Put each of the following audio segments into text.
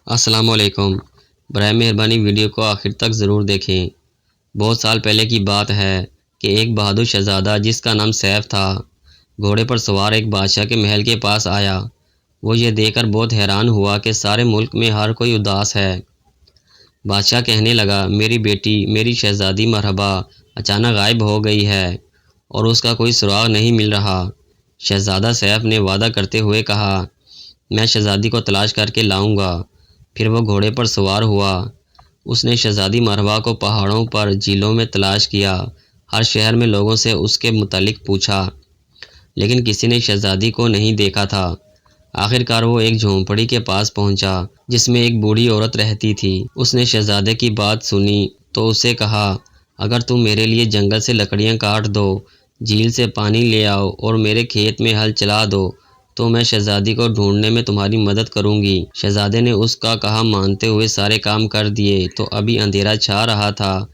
السلام علیکم۔ برائے مہربانی ویڈیو کو آخر تک ضرور دیکھیں۔ بہت سال پہلے کی بات ہے کہ ایک بہادر شہزادہ جس کا نام سیف تھا، گھوڑے پر سوار ایک بادشاہ کے محل کے پاس آیا۔ وہ یہ دیکھ کر بہت حیران ہوا کہ سارے ملک میں ہر کوئی اداس ہے۔ بادشاہ کہنے لگا، میری بیٹی، میری شہزادی مرحبا اچانک غائب ہو گئی ہے اور اس کا کوئی سراغ نہیں مل رہا۔ شہزادہ سیف نے وعدہ کرتے ہوئے کہا، میں شہزادی کو تلاش کر کے لاؤں گا۔ پھر وہ گھوڑے پر سوار ہوا۔ اس نے شہزادی مرحبا کو پہاڑوں پر، جھیلوں میں تلاش کیا، ہر شہر میں لوگوں سے اس کے متعلق پوچھا، لیکن کسی نے شہزادی کو نہیں دیکھا تھا۔ آخرکار وہ ایک جھونپڑی کے پاس پہنچا جس میں ایک بوڑھی عورت رہتی تھی۔ اس نے شہزادے کی بات سنی تو اسے کہا، اگر تم میرے لیے جنگل سے لکڑیاں کاٹ دو، جھیل سے پانی لے آؤ اور میرے کھیت میں ہل چلا دو تو میں شہزادی کو ڈھونڈنے میں تمہاری مدد کروں گی۔ شہزادے نے اس کا کہا مانتے ہوئے سارے کام کر دیے تو ابھی اندھیرا چھا رہا تھا۔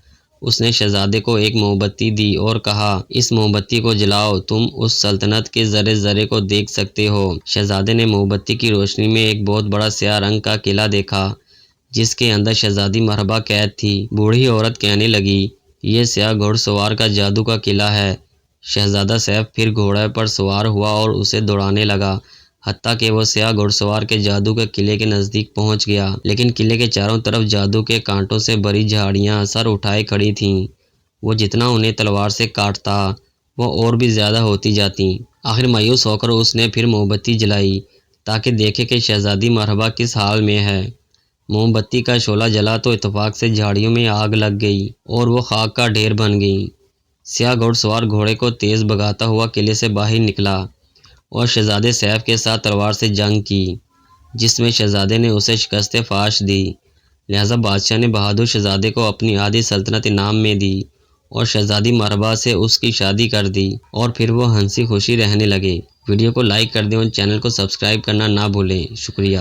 اس نے شہزادے کو ایک موم بتی دی اور کہا، اس موم بتی کو جلاؤ، تم اس سلطنت کے ذرے ذرے کو دیکھ سکتے ہو۔ شہزادے نے موم بتی کی روشنی میں ایک بہت بڑا سیاہ رنگ کا قلعہ دیکھا جس کے اندر شہزادی مرحبا قید تھی۔ بوڑھی عورت کہنے لگی، یہ سیاہ گھوڑ سوار کا جادو کا قلعہ ہے۔ شہزادہ سیف پھر گھوڑے پر سوار ہوا اور اسے دوڑانے لگا، حتیٰ کہ وہ سیاہ گھوڑ سوار کے جادو کے قلعے کے نزدیک پہنچ گیا۔ لیکن قلعے کے چاروں طرف جادو کے کانٹوں سے بھری جھاڑیاں سر اٹھائے کھڑی تھیں۔ وہ جتنا انہیں تلوار سے کاٹتا، وہ اور بھی زیادہ ہوتی جاتیں۔ آخر مایوس ہو کر اس نے پھر موم بتی جلائی تاکہ دیکھے کہ شہزادی مرحبا کس حال میں ہے۔ موم بتی کا شعلہ جلا تو اتفاق سے جھاڑیوں میں آگ لگ گئی اور وہ خاک کا ڈھیر بن گئیں۔ سیاہ گھوڑ سوار گھوڑے کو تیز بھگاتا ہوا قلعے سے باہر نکلا اور شہزادے سیف کے ساتھ تلوار سے جنگ کی، جس میں شہزادے نے اسے شکست فاش دی۔ لہٰذا بادشاہ نے بہادر شہزادے کو اپنی آدھی سلطنت انعام میں دی اور شہزادی مرحبا سے اس کی شادی کر دی اور پھر وہ ہنسی خوشی رہنے لگے۔ ویڈیو کو لائک کر دیں اور چینل کو سبسکرائب کرنا نہ بھولیں۔ شکریہ۔